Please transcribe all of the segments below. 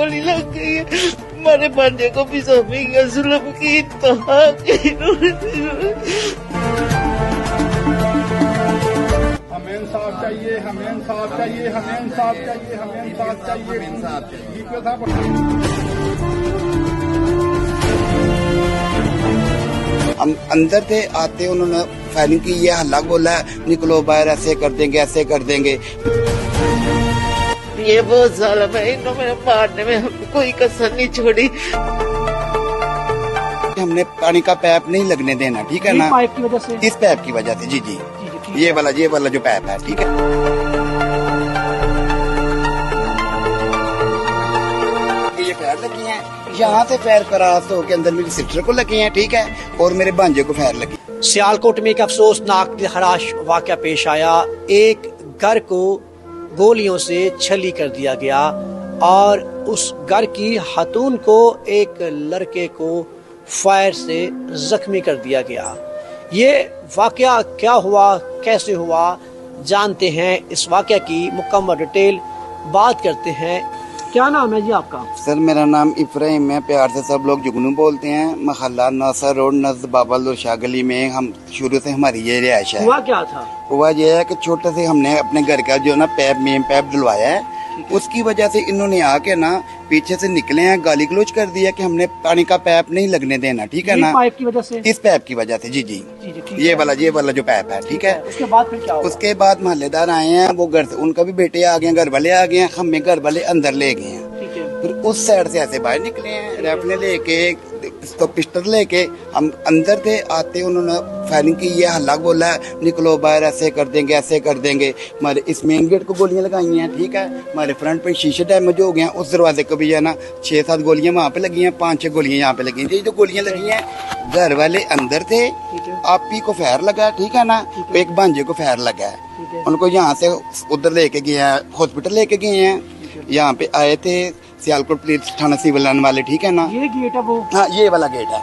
गोली लग गई है, हमारे भांजे को भी समझेगा जुल्म की इंतहा की। हमें इंसाफ चाहिए, हमें इंसाफ चाहिए, हमें इंसाफ चाहिए, हमें इंसाफ चाहिए, इंसाफ चाहिए। हम अंदर थे, आते उन्होंने फायरिंग की, ये हल्ला बोला निकलो बाहर, ऐसे कर देंगे ऐसे कर देंगे। ये बहुत जालिम है, इन्होंने मारने में हमने कोई कसर नहीं छोड़ी। हमने पानी का पैप नहीं लगने देना, ठीक है ना, पाइप की वजह से, इस पैप की वजह से। जी जी, ये वाला जो पैप है, ठीक है। ये फायर लगी है, यहाँ से फायर करास होके अंदर मेरी सिस्टर को लगी है, ठीक है, और मेरे भांजे को फायर लगी। सियालकोट में एक अफसोसनाक दिलखराश वाक़या पेश आया। एक घर को गोलियों से छली कर दिया गया और उस घर की खातून को एक लड़के को फायर से जख्मी कर दिया गया। ये वाक़या क्या हुआ, कैसे हुआ, जानते हैं इस वाक़या की मुकम्मल डिटेल, बात करते हैं। क्या नाम है जी आपका? सर मेरा नाम इब्राहिम है, प्यार से सब लोग जुगनू बोलते हैं। महल्ला नासर रोड नज़द बाबा शाह गली में हम शुरू से हमारी ये रिहाइश है। हुआ क्या था? हुआ ये है कि छोटे से हमने अपने घर का जो ना मेन पैप डलवाया है, उसकी वजह से इन्होंने आके ना पीछे से निकले हैं, गाली गलोच कर दिया कि हमने पानी का पैप नहीं लगने देना, ठीक है ना, पाइप की वजह से, इस पैप की वजह से। जी जी, ये वाला जो पैप है, ठीक है। उसके बाद फिर क्या हुआ? उसके बाद मोहल्लेदार आए हैं, वो घर से उनका भी बेटे आ गए, घर वाले आ गए हैं, हमें घर वाले अंदर ले गए हैं। फिर उस साइड से ऐसे बाहर निकले हैं, राइफलें लेके तो पिस्टल लेके। हम अंदर थे, आते उन्होंने फायरिंग की, ये हल्ला बोला निकलो बाहर, ऐसे कर देंगे ऐसे कर देंगे। हमारे इस मेन गेट को गोलियां लगाई हैं, ठीक है, हमारे फ्रंट पे शीशे डैमेज हो गए हैं, उस दरवाजे को भी है ना 6-7 गोलियां वहाँ पे लगी हैं, 5-6 गोलियां यहाँ पे लगी हैं। जो गोलियां लगी हैं, घर वाले अंदर थे, आप ही को फायर लगा, ठीक है ना, एक भांजे को फायर लगा है। उनको यहाँ से उधर लेके गए हैं, हॉस्पिटल लेके गए हैं। यहाँ पे आए थे सियालकोट पुलिस थाना सिविल लाइन वाले, ठीक है ना। ये गेट है वो? हाँ, ये वाला गेट है।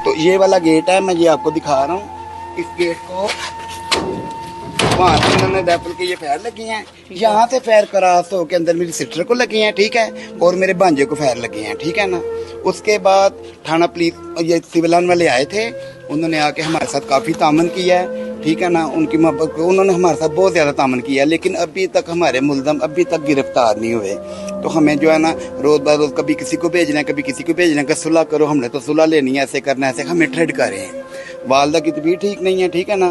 तो ये वाला गेट है, मैं ये आपको दिखा रहा हूँ। इस गेट को वहाँ से उन्होंने राइफल के ये फायर लगी हैं, यहाँ से फायर करास होके अंदर मेरी सिस्टर को लगी हैं, ठीक है, और मेरे भांजे को फायर लगे हैं, ठीक है ना। उसके बाद थाना पुलिस ये सिविल लाइन वाले आए थे, उन्होंने आके हमारे साथ काफ़ी तामन किया है, ठीक है ना, उनकी मोहब्बत को उन्होंने हमारे साथ बहुत ज़्यादा तामन किया, लेकिन अभी तक हमारे मुल्ज़म अभी तक गिरफ्तार नहीं हुए। तो हमें जो है ना रोज़ ब रोज़ कभी किसी को भेजना है, कभी किसी को भेजना है कि सुलह करो, हमने तो सुलह लेनी है, ऐसे करना है, ऐसे हमें ट्रेड कर रहे हैं। वालदा की तबीयत ठीक नहीं है, ठीक है ना,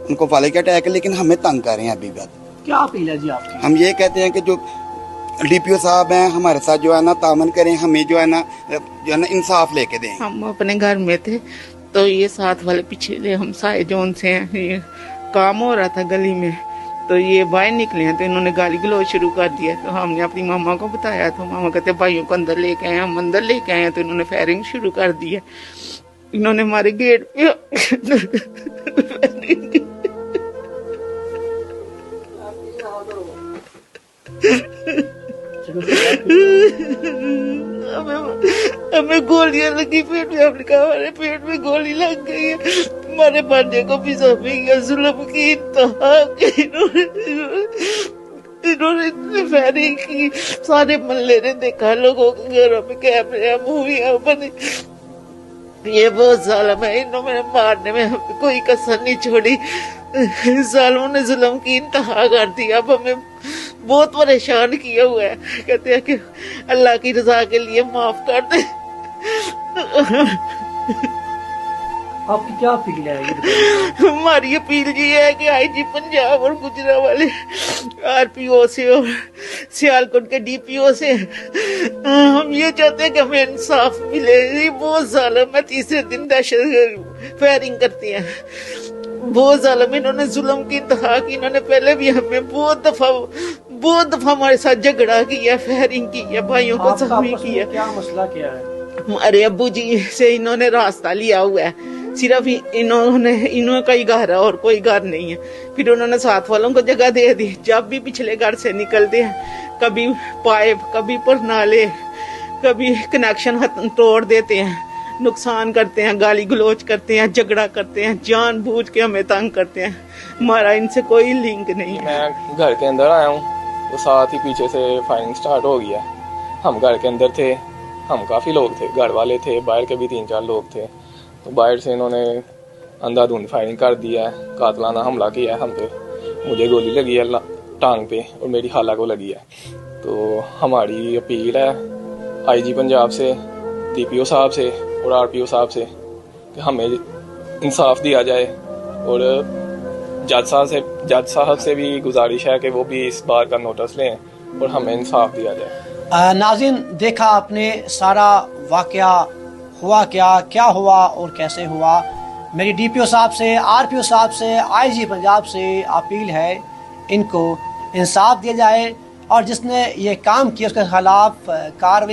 उनको फाले का अटैक है, लेकिन हमें तंग कर रहे हैं अभी तक। क्या अपील है जी आपकी? हम ये कहते हैं कि जो DPO साहब हैं हमारे साथ जो है ना तामन करें, हमें जो है ना इंसाफ लेके दें। हम अपने घर में थे, तो ये साथ वाले पिछले हमसाए जोन से हैं, ये काम हो रहा था गली में, तो ये बाहर निकले हैं, तो इन्होंने गाली गलौज शुरू कर दिया। तो हमने अपनी मामा को बताया, तो मामा कहते भाइयों को अंदर लेके आए, हम अंदर लेके आए, तो इन्होंने फायरिंग शुरू कर दी है। इन्होंने हमारे गेट पे हमें गोलियां लगी पेट में, हमने कहा हमारे पेट में गोली लग गई है, हमारे भांजे को भी समझेगा जुल्म की इंतहा की। इन्होंने इतनी फायरिंग की, सारे मोहल्ले ने देखा, लोगों के घरों में कैमरे मूवियां बनी। ये बहुत जालिम है, इन्होंने मारने में हमें कोई कसर नहीं छोड़ी। जालिमों ने जुल्म की इंतहा कर दी। अब हमें बहुत परेशान किया हुआ है, कहते हैं कि अल्लाह की रजा के लिए माफ कर दे। आपकी क्या अपील है? हमारी अपील ये है कि IG पंजाब और गुजरांवाले RPO से और सियालकोट के DPO से हम ये चाहते हैं कि हमें इंसाफ मिले। ये बहुत जालिम है, तीसरे दिन दहशत फायरिंग करती हैं, बहुत जालिम। इन्होंने जुल्म की इंतहा की। इन्होंने पहले भी हमें बहुत दफा हमारे साथ झगड़ा किया, फायरिंग की है, भाइयों को जख्मी किया। क्या मसला क्या है? हमारे अब्बू जी से इन्होंने रास्ता लिया हुआ है, सिर्फ इन्होंने का ही घर है और कोई घर नहीं है। फिर उन्होंने साथ वालों को जगह दे दी। जब भी पिछले घर से निकलते हैं, कभी पाइप, कभी परनाले, कभी कनेक्शन तोड़ देते हैं, नुकसान करते हैं, गाली गलोच करते हैं, झगड़ा करते हैं, जानबूझ के हमें तंग करते हैं। हमारा इनसे कोई लिंक नहीं है। मैं घर के अंदर आया हूँ तो साथ ही पीछे से फायरिंग स्टार्ट हो गया। हम घर के अंदर थे, हम काफ़ी लोग थे, घर वाले थे, बाहर के भी 3-4 लोग थे। तो बाहर से इन्होंने अंधाधुंध फायरिंग कर दिया है, कातलाना हमला किया है हम पे। मुझे गोली लगी है टांग पे और मेरी खाला को लगी है। तो हमारी अपील है IG पंजाब से, DPO साहब से और RPO साहब से कि हमें इंसाफ दिया जाए, और जज साहब से भी गुजारिश है कि वो भी इस बार का नोटिस लें और हमें इंसाफ दिया जाए। नाज़रीन, देखा आपने सारा वाकया, हुआ क्या हुआ और कैसे हुआ। मेरी DPO साहब से, RPO साहब से, IG पंजाब से अपील है इनको इंसाफ दिया जाए और जिसने ये काम किया उसके खिलाफ कार्रवाई